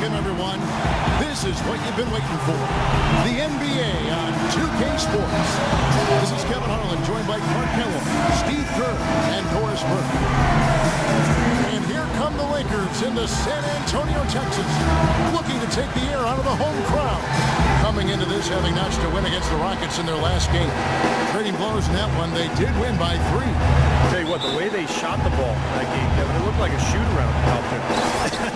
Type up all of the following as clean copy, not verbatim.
Welcome, everyone. This is what you've been waiting for. The NBA on 2K Sports. This is Kevin Harlan, joined by Clark Kellogg, Steve Kerr, and Doris Burke. And here come the Lakers into San Antonio, Texas, looking to take the air out of the home crowd. Coming into this, having notched a win against the Rockets in their last game. Trading blows in that one, they did win by 3. I'll tell you what, the way they shot the ball in that game, Kevin, it looked like a shoot-around out there.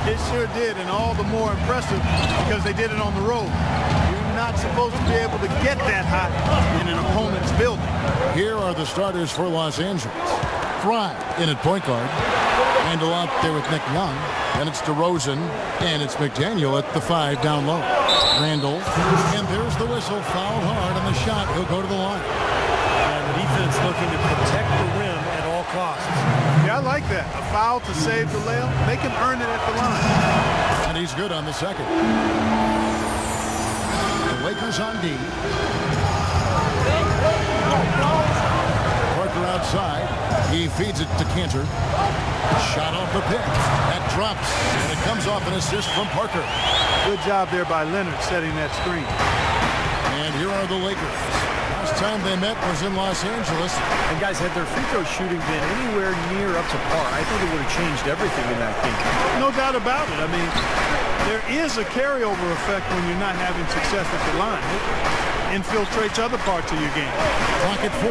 It sure did, and all the more impressive because they did it on the road. You're not supposed to be able to get that hot in an opponent's building. Here are the starters for Los Angeles. Fry in at point guard. Randall out there with Nick Young. Then it's DeRozan, and it's McDaniel at the 5 down low. Randall, and there's the whistle, fouled hard on the shot. He'll go to the line. And the defense looking to protect the rim at all costs. Yeah, I like that. A foul to save the LAL. Make him earn it at the line. And he's good on the second. The Lakers on D. Parker outside. He feeds it to Cantor. Shot off the pick. That drops. And it comes off an assist from Parker. Good job there by Leonard setting that screen. And here are the Lakers. Last time they met was in Los Angeles. And guys, had their free throw shooting been anywhere near up to par, I think it would have changed everything in that game. No doubt about it. I mean, there is a carryover effect when you're not having success at the line. It infiltrates other parts of your game. Clock at 4.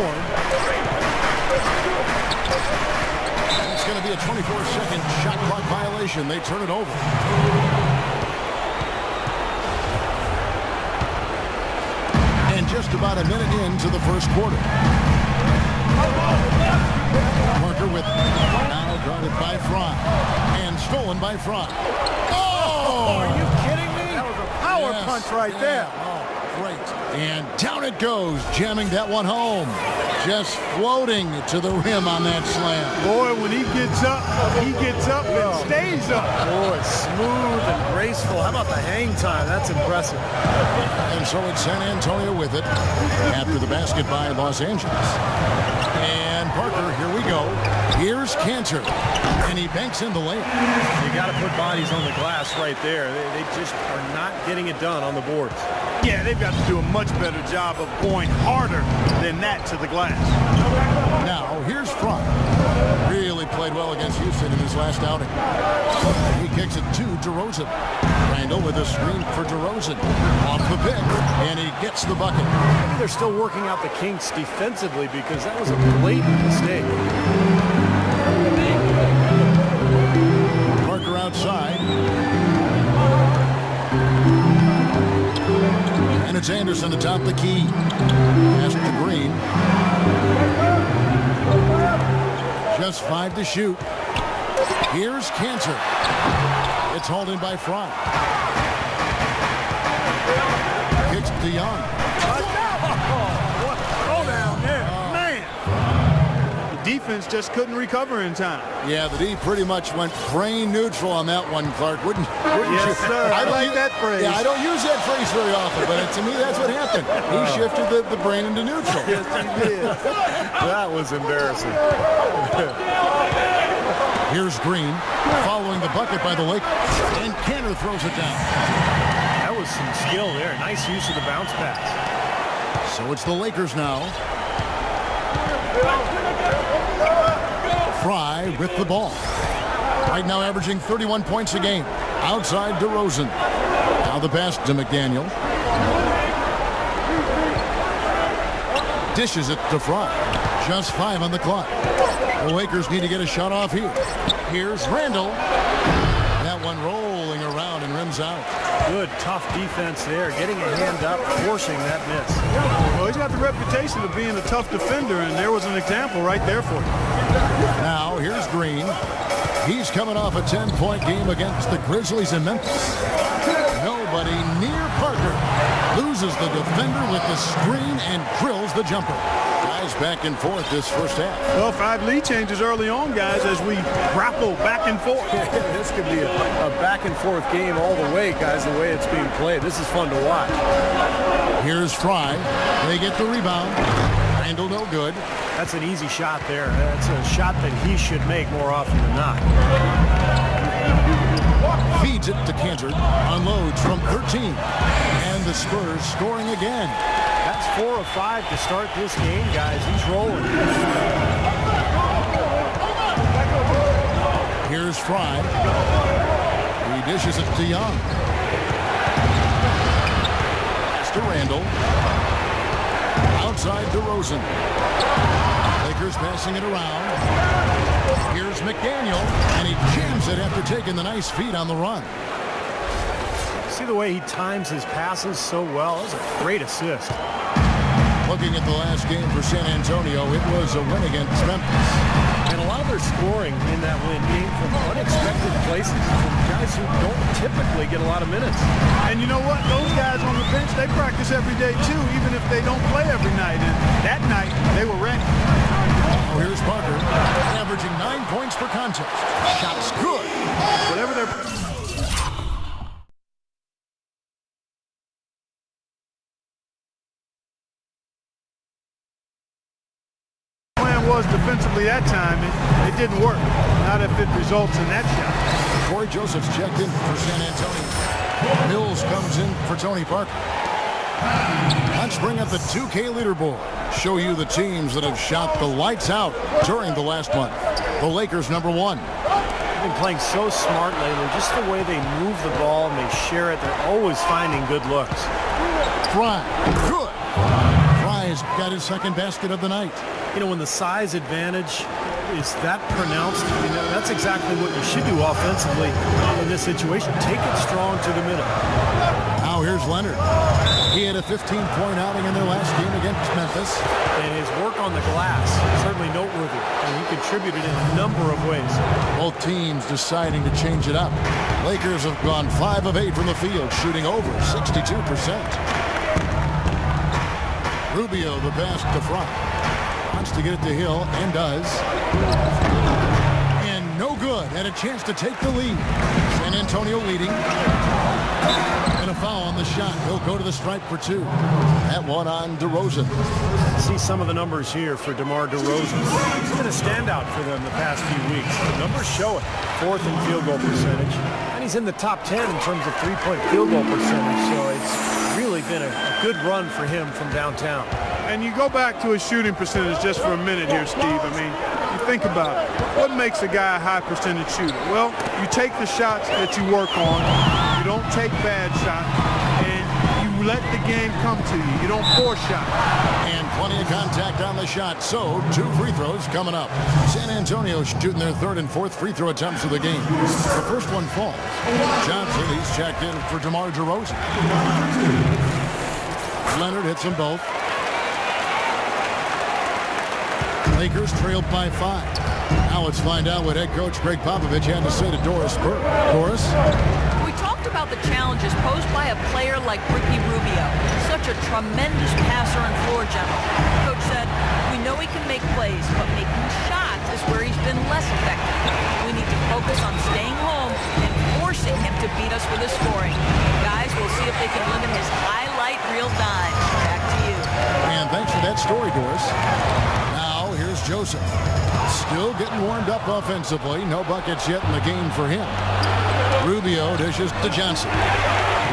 It's going to be a 24-second shot clock violation. They turn it over. And just about a minute into the first quarter. Parker with it. Now guarded by Fry. And stolen by Fry. Oh! Are you kidding me? That was a power punch right there. Oh, great. And down it goes, jamming that one home. Just floating to the rim on that slam. Boy, when he gets up and stays up. Boy, smooth and graceful. How about the hang time? That's impressive. And so it's San Antonio with it after the basket by Los Angeles. And Parker, here we go. Here's Cantor. And he banks in the lane. You got to put bodies on the glass right there. They just are not getting it done on the boards. Yeah, they've got to do a much better job of going harder than that to the glass. Now, here's Fry. Really played well against Houston in his last outing. He kicks it to DeRozan. Randall with a screen for DeRozan. Off the pick, and he gets the bucket. Maybe they're still working out the kinks defensively because that was a blatant mistake. Parker outside. And it's Anderson atop the key. Pass to Green. Just 5 to shoot. Here's Cantor. It's hauled in by Fry. Kicks to Young. Go down there. Man. The defense just couldn't recover in time. Yeah, the D pretty much went brain neutral on that one, Clark. Wouldn't Yes, you? sir. I like that phrase. Yeah, I don't use that phrase very often, but to me, that's what happened. He shifted the brain into neutral. Yes, he did. That was embarrassing. Here's Green, following the bucket by the Lakers, and Cantor throws it down. That was some skill there. Nice use of the bounce pass. So it's the Lakers now. Fry with the ball. Right now averaging 31 points a game. Outside DeRozan. Now the pass to McDaniel. Dishes it to Fry. Just 5 on the clock. The Lakers need to get a shot off here. Here's Randall. That one rolling around and rims out. Good, tough defense there. Getting a hand up, forcing that miss. Well, he's got the reputation of being a tough defender, and there was an example right there for you. Now, here's Green. He's coming off a 10-point game against the Grizzlies in Memphis. Nobody near Parker. Loses the defender with the screen and drills the jumper. Guys back and forth this first half. Well, 5 lead changes early on, guys, as we grapple back and forth. This could be a back and forth game all the way, guys, the way it's being played. This is fun to watch. Here's Fry. They get the rebound. Randall no good. That's an easy shot there. That's a shot that he should make more often than not. Feeds it to Cantor. Unloads from 13. And the Spurs scoring again. That's 4 of 5 to start this game, guys. He's rolling. Here's Fry. He dishes it to Young. Pass to Randall. Outside DeRozan. Lakers passing it around. Here's McDaniel, and he jams it after taking the nice feed on the run. See the way he times his passes so well? That's a great assist. Looking at the last game for San Antonio, it was a win against Memphis. And a lot of their scoring in that win came from unexpected places, from guys who don't typically get a lot of minutes. And you know what? Those guys on the bench, they practice every day too, even if they don't play every night. And that night, they were ready. Oh, here's Parker, averaging 9 points per contest. Shots good. Whatever their was defensively that time, it didn't work. Not if it results in that shot. Corey Joseph's checked in for San Antonio. Mills comes in for Tony Parker. Let's bring up the 2K leaderboard. Show you the teams that have shot the lights out during the last month. The Lakers, number 1. They've been playing so smart lately. Just the way they move the ball and they share it. They're always finding good looks. Fry, good. Fry's got his second basket of the night. You know, when the size advantage is that pronounced, you know, that's exactly what you should do offensively in this situation. Take it strong to the minute. Now here's Leonard. He had a 15-point outing in their last game against Memphis. And his work on the glass, certainly noteworthy. And he contributed in a number of ways. Both teams deciding to change it up. Lakers have gone 5 of 8 from the field, shooting over 62%. Rubio, the pass to Fry. Wants to get it to Hill, and does. And no good. Had a chance to take the lead. San Antonio leading. And a foul on the shot. He'll go to the stripe for 2. That one on DeRozan. See some of the numbers here for DeMar DeRozan. He's been a standout for them the past few weeks. The numbers show it. 4th in field goal percentage. And he's in the top 10 in terms of 3-point field goal percentage. So it's really been a good run for him from downtown. And you go back to his shooting percentage just for a minute here, Steve. I mean, you think about it. What makes a guy a high percentage shooter? Well, you take the shots that you work on. You don't take bad shots. And you let the game come to you. You don't force shots. And plenty of contact on the shot. So, 2 free throws coming up. San Antonio shooting their 3rd and 4th free throw attempts of the game. The first one falls. Johnson, he's checked in for DeMar DeRozan. Leonard hits them both. Lakers trailed by 5. Now let's find out what head coach Greg Popovich had to say to Doris Burke. Doris? We talked about the challenges posed by a player like Ricky Rubio, such a tremendous passer and floor general. Coach said, we know he can make plays, but making shots is where he's been less effective. We need to focus on staying home and forcing him to beat us with his scoring. Guys, we'll see if they can limit his highlight reel dime. Back to you. And thanks for that story, Doris. Here's Joseph. Still getting warmed up offensively. No buckets yet in the game for him. Rubio dishes to Johnson.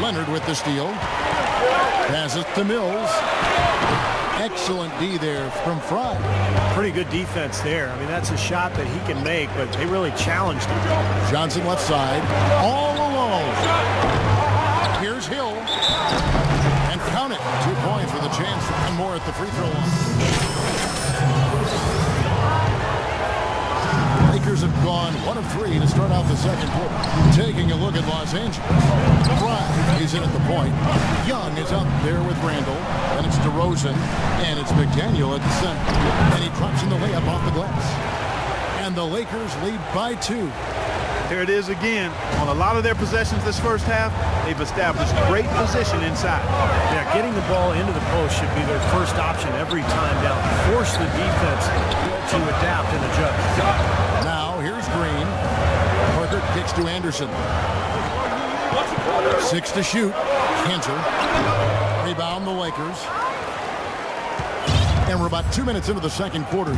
Leonard with the steal. Passes to Mills. Excellent D there from Fry. Pretty good defense there. I mean, that's a shot that he can make, but they really challenged him. Johnson left side. All alone. Here's Hill. And count it. 2 points with a chance for one more at the free throw line. Lakers have gone 1 of 3 to start out the second quarter. Taking a look at Los Angeles. Fry is in at the point. Young is up there with Randall. And it's DeRozan. And it's McDaniel at the center. And he drops in the layup off the glass. And the Lakers lead by 2. Here it is again. On a lot of their possessions this first half, they've established great position inside. Yeah, getting the ball into the post should be their first option every time down. Force the defense to adapt and adjust. Now, here's Green. Parker kicks to Anderson. 6 to shoot. Cantor. Rebound the Lakers. And we're about 2 minutes into the second quarter.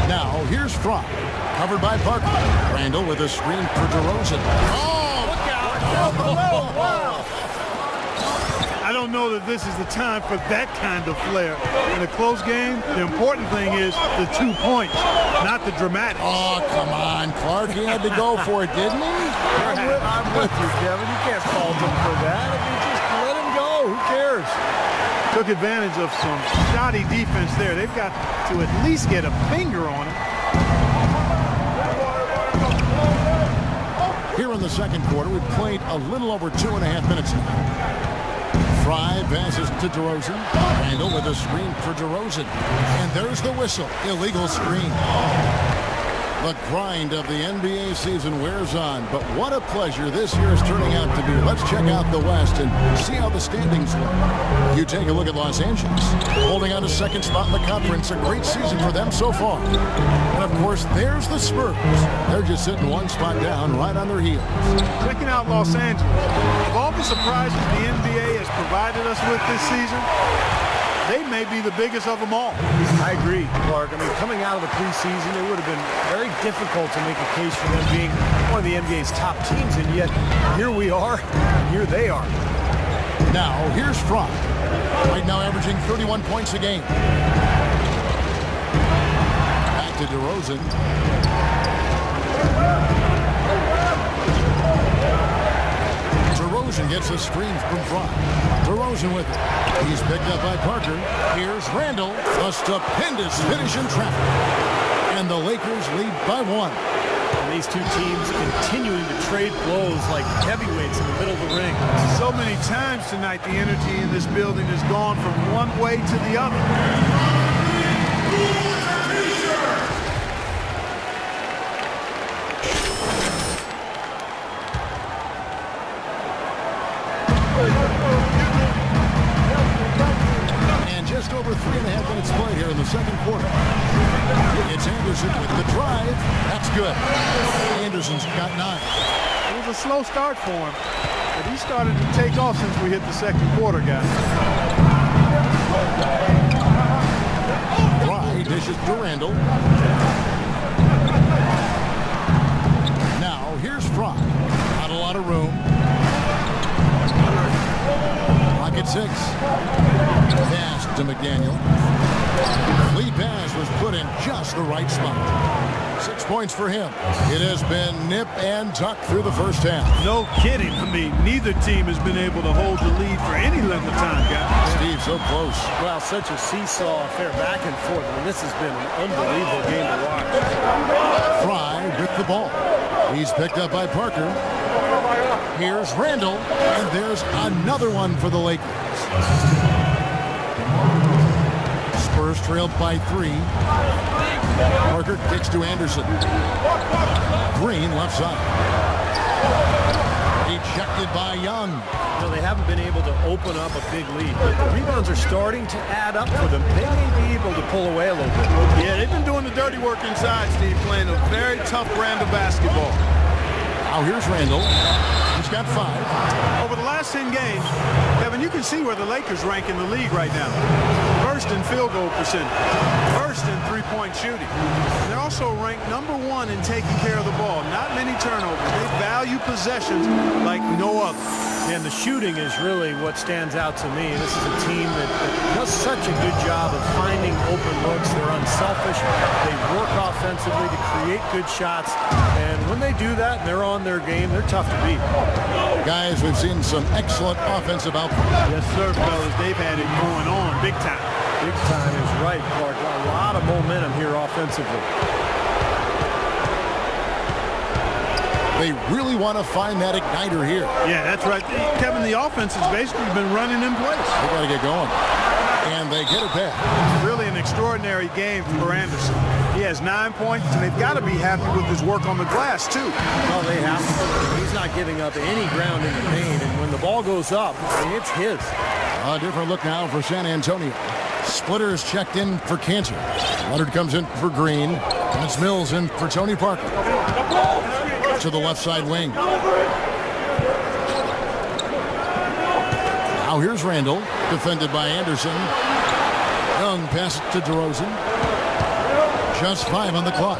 Now, here's Fry. Covered by Parker. Randall with a screen for DeRozan. Oh, look out! Oh, wow! I don't know that this is the time for that kind of flair. In a close game, the important thing is the 2 points, not the dramatic. Oh, come on, Clark. He had to go for it, didn't he? I'm with you, Kevin. You can't fault him for that. I mean, just let him go. Who cares? Took advantage of some shoddy defense there. They've got to at least get a finger on it. Here in the second quarter, we've played a little over 2.5 minutes now. Fry passes to DeRozan. Randall with a screen for DeRozan. And there's the whistle. Illegal screen. The grind of the NBA season wears on, but what a pleasure this year is turning out to be. Let's check out the West and see how the standings look. You take a look at Los Angeles, holding on to second spot in the conference. A great season for them so far. And of course, there's the Spurs. They're just sitting one spot down, right on their heels. Checking out Los Angeles. Of all the surprises the NBA has provided us with this season, they may be the biggest of them all. I agree, Clark. I mean, coming out of the preseason, it would have been very difficult to make a case for them being one of the NBA's top teams, and yet here we are, and here they are. Now, here's Fry. Right now averaging 31 points a game. Back to DeRozan. DeRozan gets a screen from Fry. DeRozan with it. He's picked up by Parker. Here's Randall. A stupendous finish in traffic. And the Lakers lead by 1. And these two teams continuing to trade blows like heavyweights in the middle of the ring. So many times tonight, the energy in this building has gone from one way to the other. Just over 3.5 minutes played here in the second quarter. It's Anderson with the drive. That's good. Anderson's got 9. It was a slow start for him, but he started to take off since we hit the second quarter, guys. Fry dishes to Randall. Now here's Fry. Not a lot of room. Rocket 6. Pass to McDaniel. Lead pass was put in just the right spot. 6 points for him. It has been nip and tuck through the first half. No kidding. I mean, neither team has been able to hold the lead for any length of time, guys. Steve, so close. Well, such a seesaw affair back and forth. I mean, this has been an unbelievable game to watch. Fry with the ball. He's picked up by Parker. Here's Randall, and there's another one for the Lakers. Spurs trailed by 3. Parker kicks to Anderson. Green left side. Ejected by Young. You know, they haven't been able to open up a big lead, but the rebounds are starting to add up for them. They may be able to pull away a little bit. Yeah, they've been doing the dirty work inside, Steve, playing a very tough brand of basketball. Now here's Randall. He's got 5. Over the last 10 games, Kevin, you can see where the Lakers rank in the league right now. First in field goal percentage. First in three-point shooting. They're also ranked #1 in taking care of the ball. Not many turnovers. They value possessions like no other. And the shooting is really what stands out to me. This is a team that does such a good job of finding open looks. They're unselfish. They work offensively to create good shots. And when they do that and they're on their game, they're tough to beat. Guys, we've seen some excellent offensive output. Yes, sir, fellas. They've had it going on big time. Big time is right, Clark. A lot of momentum here offensively. They really want to find that igniter here. Yeah, that's right. Kevin, the offense has basically been running in place. They got to get going. And they get it back. Really an extraordinary game for Anderson. He has 9 points, and they've got to be happy with his work on the glass, too. Well, they have to. He's not giving up any ground in the paint, and when the ball goes up, I mean, it's his. A different look now for San Antonio. Splitter is checked in for Cantor. Leonard comes in for Green. And it's Mills in for Tony Parker. To the left side wing. Now here's Randall, defended by Anderson. Young passes to DeRozan. Just 5 on the clock.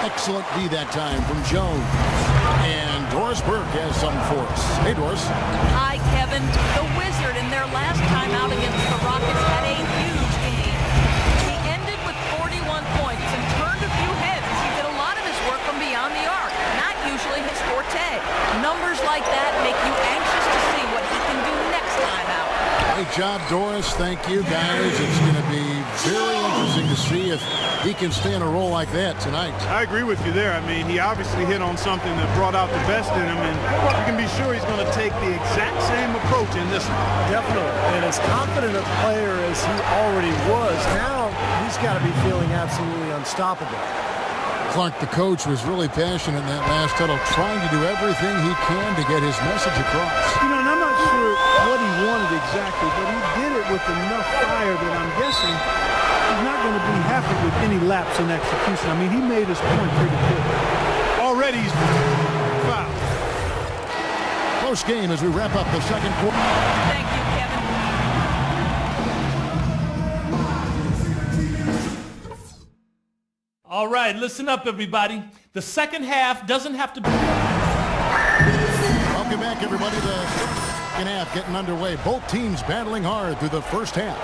Excellent D that time from Jones. And Doris Burke has something for us. Hey, Doris. Hi, Kevin. The Wizard in their last time out against the Rockets had a huge game. He ended with 41 points and turned a few heads as he did a lot of his work from beyond the arc. Not usually his forte. Numbers like that make you anxious to see what he can do next time out. Great job, Doris. Thank you, guys. It's going to be very interesting to see if he can stay in a role like that tonight. I agree with you there. I mean, he obviously hit on something that brought out the best in him, and you can be sure he's going to take the exact same approach in this one. Definitely. And as confident a player as he already was, now he's got to be feeling absolutely unstoppable. Clark, the coach, was really passionate in that last huddle, trying to do everything he can to get his message across. You know, and I'm not sure what he wanted exactly, but he did it with enough fire that I'm guessing he's not going to be happy with any lapse in execution. I mean, he made his point pretty clear. Already he's fouled. Close game as we wrap up the second quarter. Thank you, Kevin. All right, listen up, everybody. The second half doesn't have to be... Welcome back, everybody. The second half getting underway. Both teams battling hard through the first half.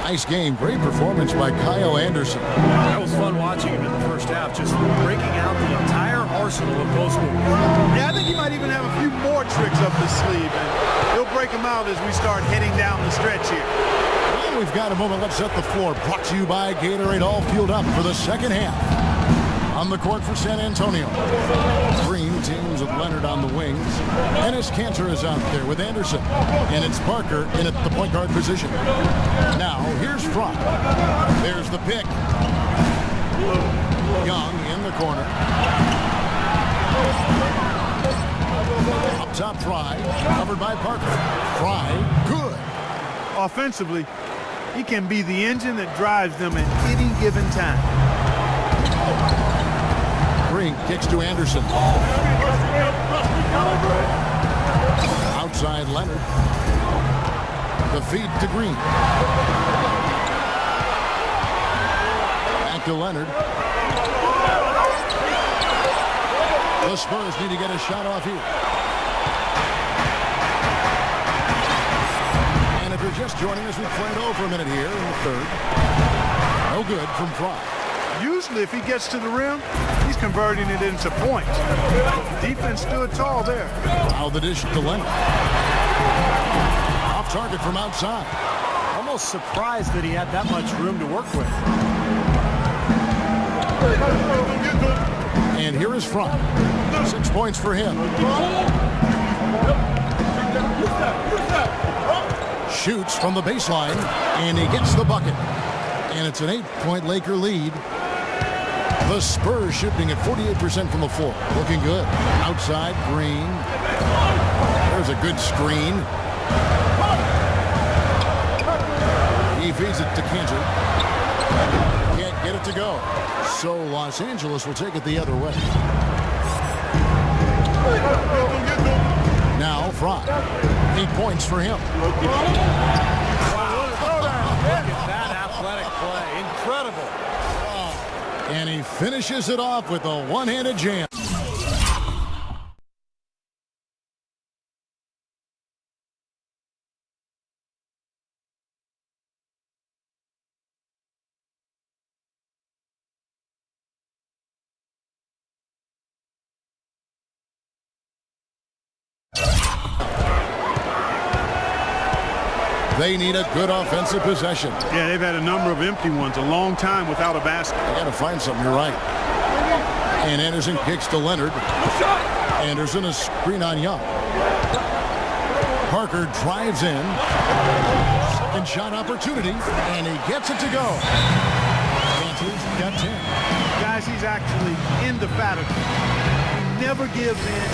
Nice game. Great performance by Kyle Anderson. That was fun watching him in the first half, just breaking out the entire arsenal of post moves. Yeah, I think he might even have a few more tricks up his sleeve, and he'll break them out as we start heading down the stretch here. Well, we've got a moment. Let's set the floor. Brought to you by Gatorade. All fueled up for the second half. On the court for San Antonio. Green teams with Leonard on the wings. Ennis Cantor is out there with Anderson. And it's Parker in at the point guard position. Now, here's Fromm. There's the pick. Young in the corner. Up top, Fry. Covered by Parker. Fry, good. Offensively, he can be the engine that drives them at any given time. Green kicks to Anderson. Outside Leonard. The feed to Green. Back to Leonard. The Spurs need to get a shot off here. And if you're just joining us, we've played over a minute here in the third. No good from Fry. Usually, if he gets to the rim, he's converting it into points. The defense stood tall there. Now the dish to Leonard. Off target from outside. Almost surprised that he had that much room to work with. And here is Fromm. 6 points for him. Shoots from the baseline, and he gets the bucket. And it's an 8-point Laker lead. The Spurs shooting at 48% from the floor. Looking good. Outside, Green. There's a good screen. He feeds it to Cantor. Can't get it to go. So Los Angeles will take it the other way. Now Fromm. 8 points for him. Look at that athletic play. Incredible. And he finishes it off with a one-handed jam. They need a good offensive possession. Yeah, they've had a number of empty ones, a long time without a basket. They got to find something, you're right. And Anderson kicks to Leonard. Anderson a screen on Young. Parker drives in. Second shot opportunity, and he gets it to go. Cantor's got 10. Guys, he's actually in the battle. He never gives in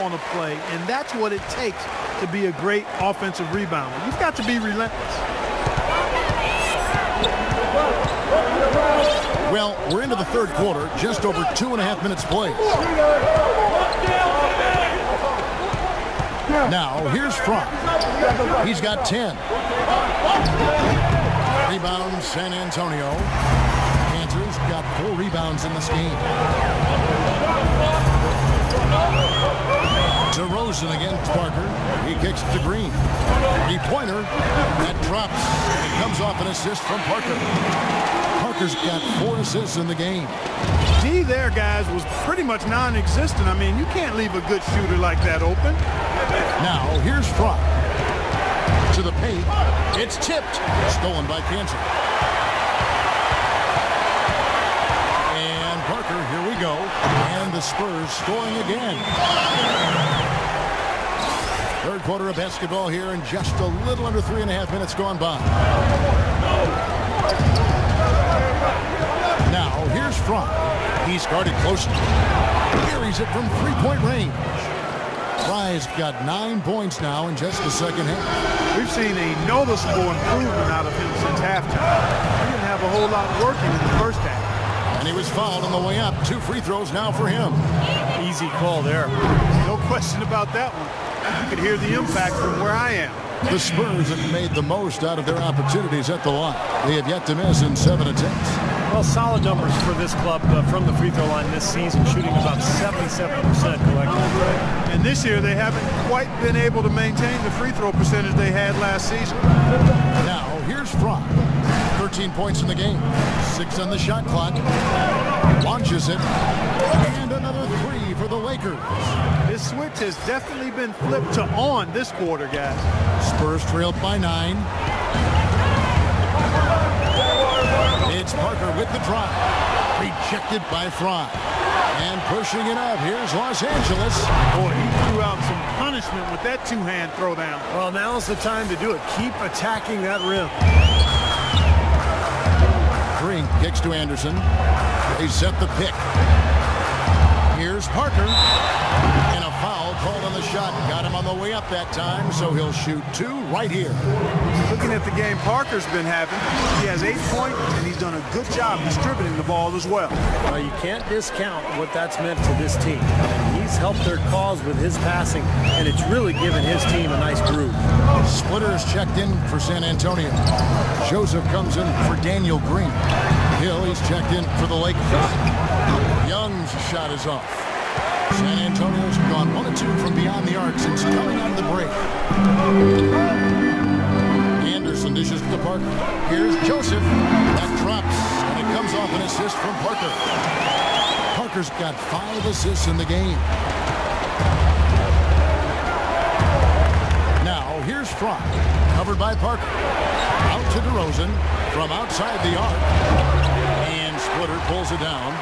on a play, and that's what it takes to be a great offensive rebounder. You've got to be relentless. Well, we're into the third quarter, just over 2.5 minutes played. Now, here's Fromm. He's got 10. Rebound, San Antonio. Cantor Mills got 4 rebounds in this game. DeRozan against Parker. He kicks to Green. 3-pointer. That drops. It comes off an assist from Parker. Parker's got 4 assists in the game. D there, guys, was pretty much non-existent. I mean, you can't leave a good shooter like that open. Now, here's Fry. To the paint. It's tipped. Stolen by Kansas. And Parker, here we go. And the Spurs scoring again. Third quarter of basketball here, and just a little under 3.5 minutes gone by. Now, here's Fry. He's guarded closely. Carries it from 3-point range. Fry's got 9 points now in just the second half. We've seen a noticeable improvement out of him since halftime. He didn't have a whole lot working in the first half. And he was fouled on the way up. 2 free throws now for him. Easy call there. No question about that one. You could hear the impact from where I am. The Spurs have made the most out of their opportunities at the line. They have yet to miss in 7 attempts. Well, solid numbers for this club from the free throw line this season, shooting about 77% collectively. And this year, they haven't quite been able to maintain the free throw percentage they had last season. Now, here's Fry. 13 points in the game. 6 on the shot clock. Launches it. And another 3 for the Lakers. This switch has definitely been flipped to on this quarter, guys. Spurs trailed by 9. It's Parker with the drop. Rejected by Fry. And pushing it up. Here's Los Angeles. Boy, he threw out some punishment with that 2-hand throwdown. Well, now's the time to do it. Keep attacking that rim. Green kicks to Anderson. They set the pick. Here's Parker. And a foul called on the shot. Got him on the way up that time, so he'll shoot 2 right here. Looking at the game Parker's been having, he has 8 points, and he's done a good job distributing the ball as well. Well, you can't discount what that's meant to this team. He's helped their cause with his passing, and it's really given his team a nice groove. Splitters checked in for San Antonio. Joseph comes in for Daniel Green. Hill, he's checked in for the Lakers. Young's shot is off. San Antonio's gone 1 of 2 from beyond the arc since coming out of the break. Anderson dishes to Parker. Here's Joseph. That drops, and it comes off an assist from Parker. Parker's got 5 assists in the game. Now, here's Fry. Covered by Parker. Out to DeRozan from outside the arc. And Splitter pulls it down.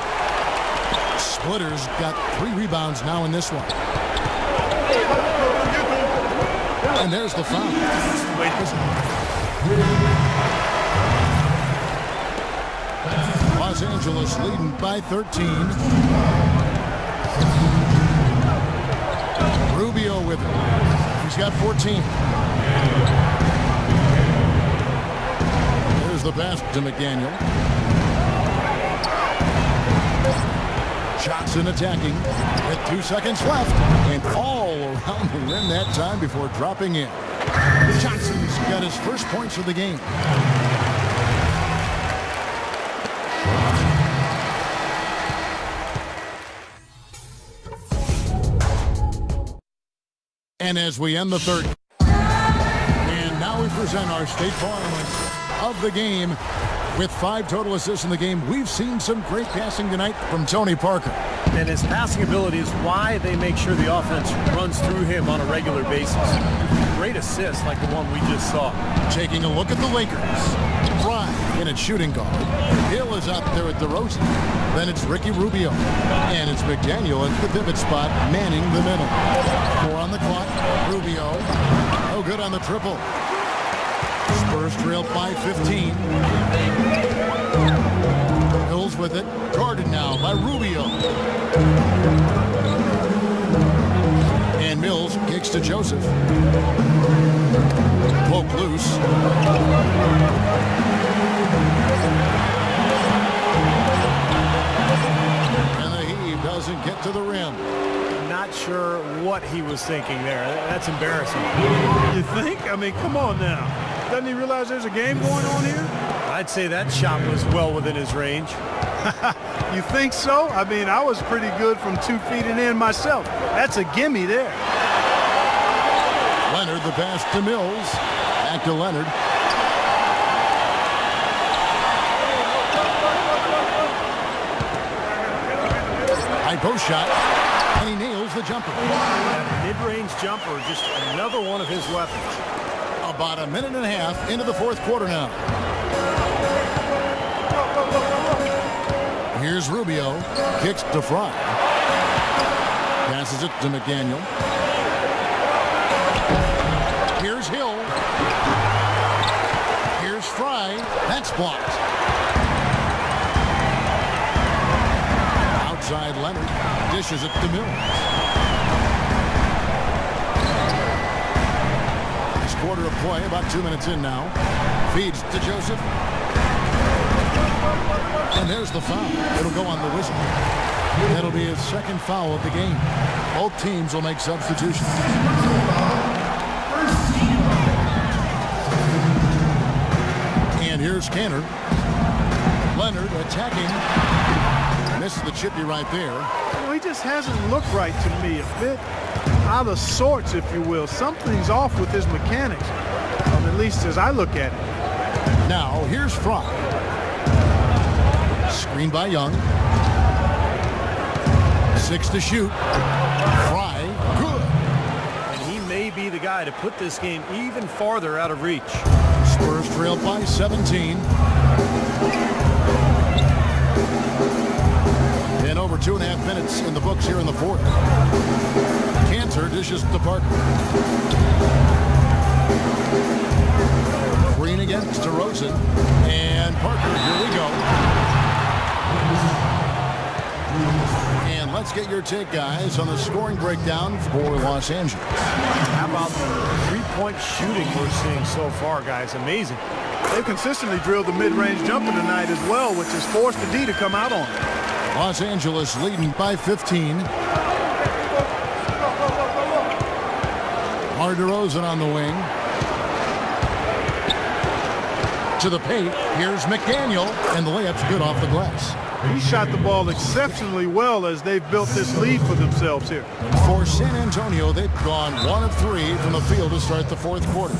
Splitter's got 3 rebounds now in this one. And there's the foul. Los Angeles leading by 13. Rubio with it. He's got 14. There's the pass to McDaniel. Johnson attacking with 2 seconds left and all around the rim that time before dropping in. Johnson's got his first points of the game. And as we end the third, and now we present our State Farm of the game. With 5 total assists in the game, we've seen some great passing tonight from Tony Parker. And his passing ability is why they make sure the offense runs through him on a regular basis. Great assists like the one we just saw. Taking a look at the Lakers. Fry in at shooting guard. Hill is out there at DeRozan. Then it's Ricky Rubio. And it's McDaniel at the pivot spot, manning the middle. 4 on the clock. Rubio. No good on the triple. Spurs trailed by 15. Hills with it. Guarded now by Rubio. And Mills kicks to Joseph. Poke loose. And the heave doesn't get to the rim. Not sure what he was thinking there. That's embarrassing. You think? I mean, come on now. Doesn't he realize there's a game going on here? I'd say that shot was well within his range. You think so? I mean, I was pretty good from 2 feet and in myself. That's a gimme there. Leonard, the pass to Mills. Back to Leonard. High post shot, and he nails the jumper. That mid-range jumper, just another one of his weapons. About a minute and a half into the fourth quarter now. Here's Rubio. Kicks to Fry. Passes it to McDaniel. Here's Hill. Here's Fry. That's blocked. Outside Leonard. Dishes it to Mills. Next quarter of play, about 2 minutes in now. Feeds to Joseph. And there's the foul. It'll go on the whistle. That'll be his second foul of the game. Both teams will make substitutions. And here's Canner. Leonard attacking. Misses the chippy right there. Well, he just hasn't looked right to me. A bit out of sorts, if you will. Something's off with his mechanics, at least as I look at it. Now, here's Fry. Screen by Young. 6 to shoot. Fry, good. And he may be the guy to put this game even farther out of reach. Spurs trail by 17. And over 2.5 minutes in the books here in the fourth. Cantor dishes to Parker. Green against DeRozan. And Parker, here we go. And let's get your take, guys, on the scoring breakdown for Los Angeles. How about the three-point shooting we're seeing so far, guys? Amazing. They've consistently drilled the mid-range jumper tonight as well, which has forced the D to come out on it. Los Angeles leading by 15. DeRozan on the wing. To the paint. Here's McDaniel, and the layup's good off the glass. He shot the ball exceptionally well as they've built this lead for themselves here. For San Antonio, they've gone 1 of 3 from the field to start the fourth quarter.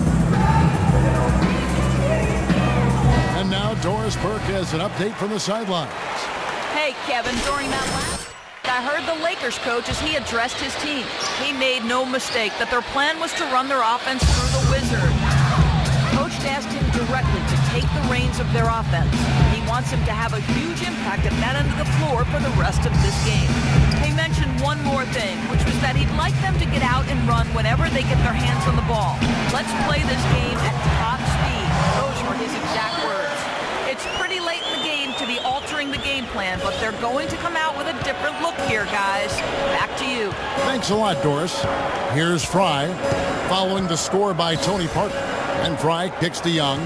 And now Doris Burke has an update from the sidelines. Hey, Kevin, during that last, I heard the Lakers coach as he addressed his team. He made no mistake that their plan was to run their offense through the Wizard. Coach asked him directly to take the reins of their offense. He wants him to have a huge impact at that end of the floor for the rest of this game. He mentioned one more thing, which was that he'd like them to get out and run whenever they get their hands on the ball. Let's play this game at top speed. Those were his exact words. It's pretty late in the game to be altering the game plan, but they're going to come out with a different look here, guys. Back to you. Thanks a lot, Doris. Here's Fry, following the score by Tony Parker. And Fry kicks to Young.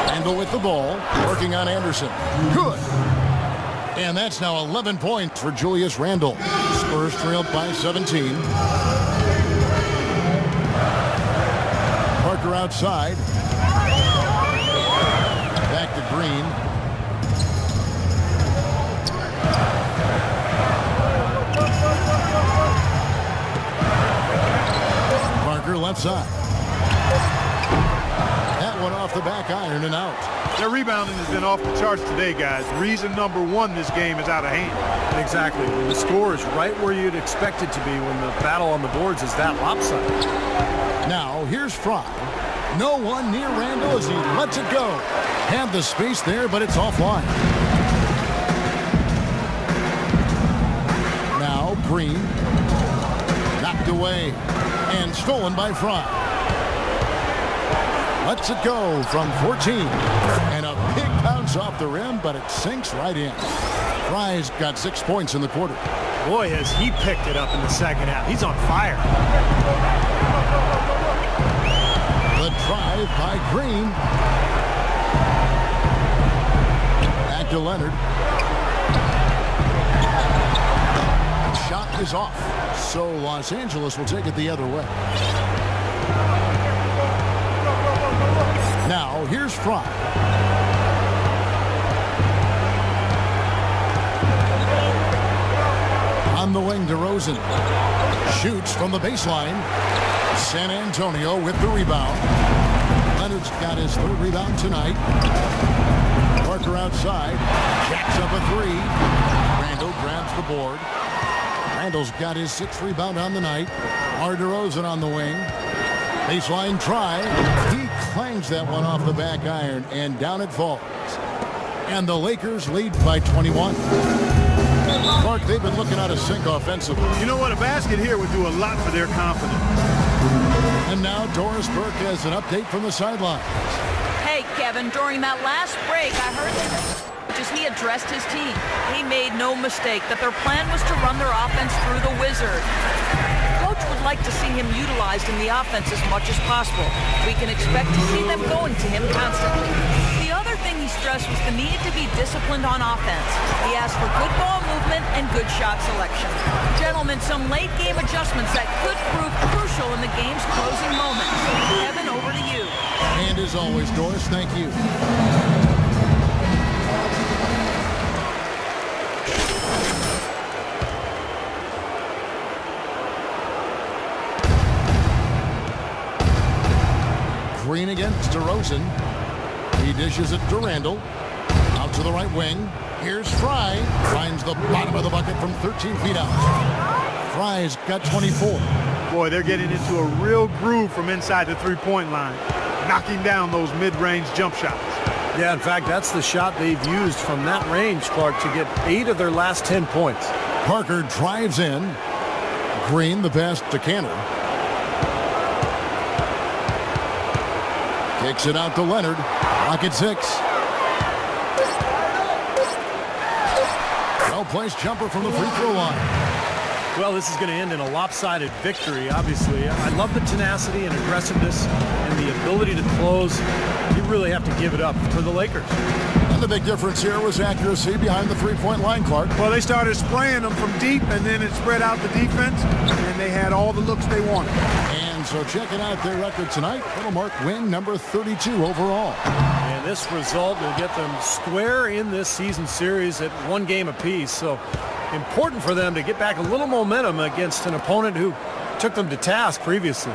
Randall with the ball, working on Anderson. Good. And that's now 11 points for Julius Randle. Spurs trailed by 17. Parker outside. Back to Green. Parker left side. That one off the back iron and out. Their rebounding has been off the charts today, guys. Reason number one, this game is out of hand. Exactly. The score is right where you'd expect it to be when the battle on the boards is that lopsided. Now, here's Fry. No one near Randall as he lets it go. Had the space there, but it's offline. Now, Green. Knocked away and stolen by Fry. Lets it go from 14. And a big bounce off the rim, but it sinks right in. Fry's got 6 points in the quarter. Boy, has he picked it up in the second half. He's on fire. The drive by Green. Back to Leonard. Shot is off. So Los Angeles will take it the other way. Fry. On the wing, DeRozan shoots from the baseline. San Antonio with the rebound. Leonard's got his third rebound tonight. Parker outside, jacks up a three. Randall grabs the board. Randall's got his sixth rebound on the night. DeRozan on the wing. Baseline try. He clangs that one off the back iron, and down it falls. And the Lakers lead by 21. Clark, they've been looking out of sync offensively. You know what? A basket here would do a lot for their confidence. And now Doris Burke has an update from the sidelines. Hey, Kevin, during that last break, I heard that just he addressed his team. He made no mistake that their plan was to run their offense through the Wizard. Coach would like to see him utilized in the offense as much as possible. We can expect to see them going to him constantly. The other thing he stressed was the need to be disciplined on offense. He asked for good ball movement and good shot selection. Gentlemen, some late game adjustments that could prove crucial in the game's closing moments. Kevin, over to you. And as always, Doris, thank you. Green against DeRozan. He dishes it to Randall. Out to the right wing. Here's Fry. Finds the bottom of the bucket from 13 feet out. Fry's got 24. Boy, they're getting into a real groove from inside the three-point line, knocking down those mid-range jump shots. Yeah, in fact, that's the shot they've used from that range, Clark, to get 8 of their last 10 points. Parker drives in. Green, the pass to Canner. Kicks it out to Leonard. Clock at 6. Well-placed jumper from the free throw line. Well, this is going to end in a lopsided victory, obviously. I love the tenacity and aggressiveness and the ability to close. You really have to give it up for the Lakers. And the big difference here was accuracy behind the three-point line, Clark. Well, they started spraying them from deep, and then it spread out the defense, and they had all the looks they wanted. And so checking out their record tonight, it'll mark win number 32 overall. And this result will get them square in this season series at 1 game apiece. So important for them to get back a little momentum against an opponent who took them to task previously.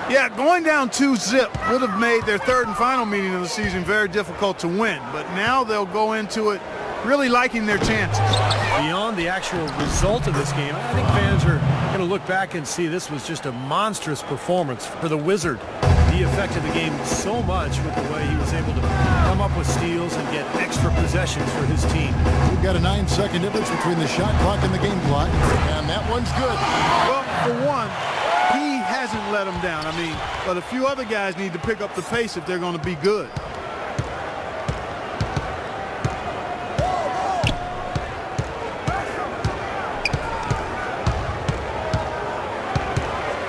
Yeah, going down 2-0 would have made their third and final meeting of the season very difficult to win. But now they'll go into it really liking their chances. Beyond the actual result of this game, I think fans are going to look back and see this was just a monstrous performance for the Wizard. He affected the game so much with the way he was able to come up with steals and get extra possessions for his team. We've got a 9-second difference between the shot clock and the game clock, and that one's good. Well, for one, he hasn't let them down. But a few other guys need to pick up the pace if they're going to be good.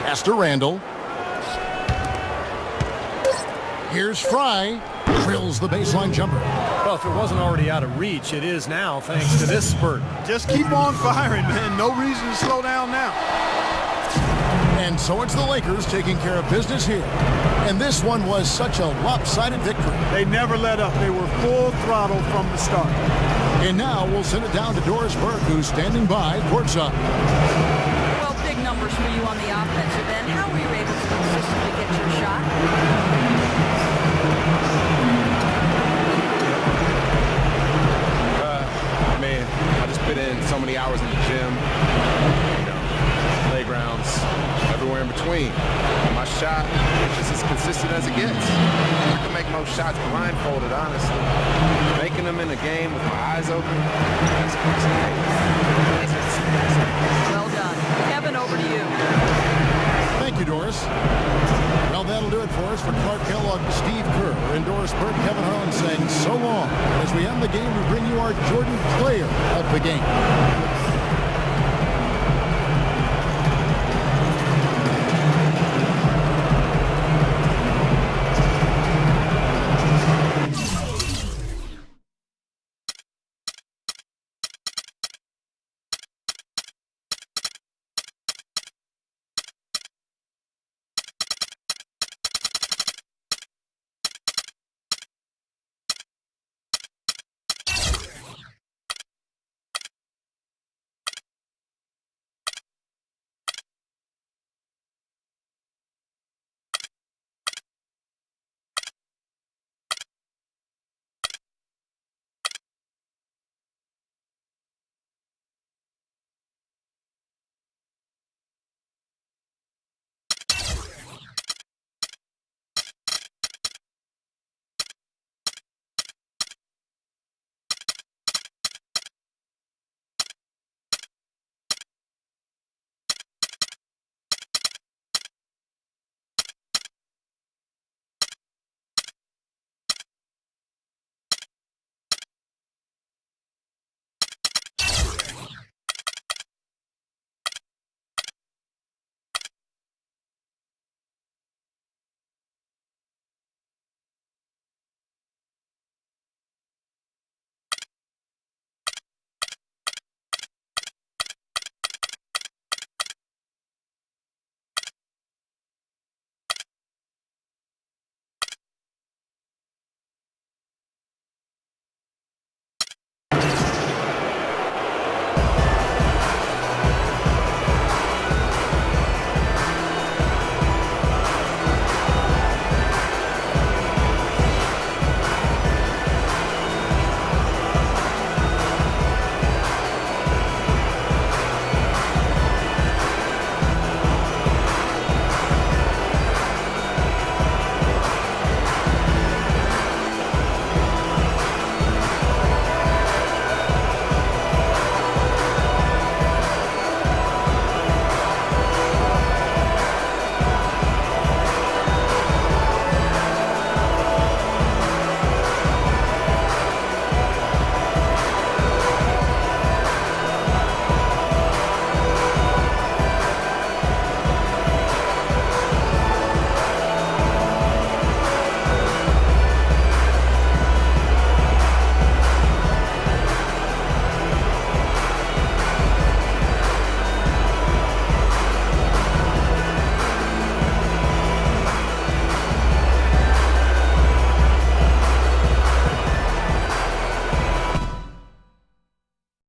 Pass to Randall. Here's Fry. Drills the baseline jumper. Well, if it wasn't already out of reach, it is now thanks to this spurt. Just keep on firing, man. No reason to slow down now. And so it's the Lakers taking care of business here. And this one was such a lopsided victory. They never let up. They were full throttle from the start. And now we'll send it down to Doris Burke, who's standing by courtside. Well, big numbers for you on the offensive end. How were you able to consistently get your shot? I just put in so many hours in the gym, playgrounds, everywhere in between. And my shot is just as consistent as it gets. I can make most shots blindfolded, honestly. Making them in a game with my eyes open, that's Well done. Kevin, over to you. Thank you, Doris. Well, that'll do it for us. For Clark Kellogg, Steve Kerr, and Doris Burke, Kevin Harlan saying so long. As we end the game, we bring you our Jordan Player of the Game.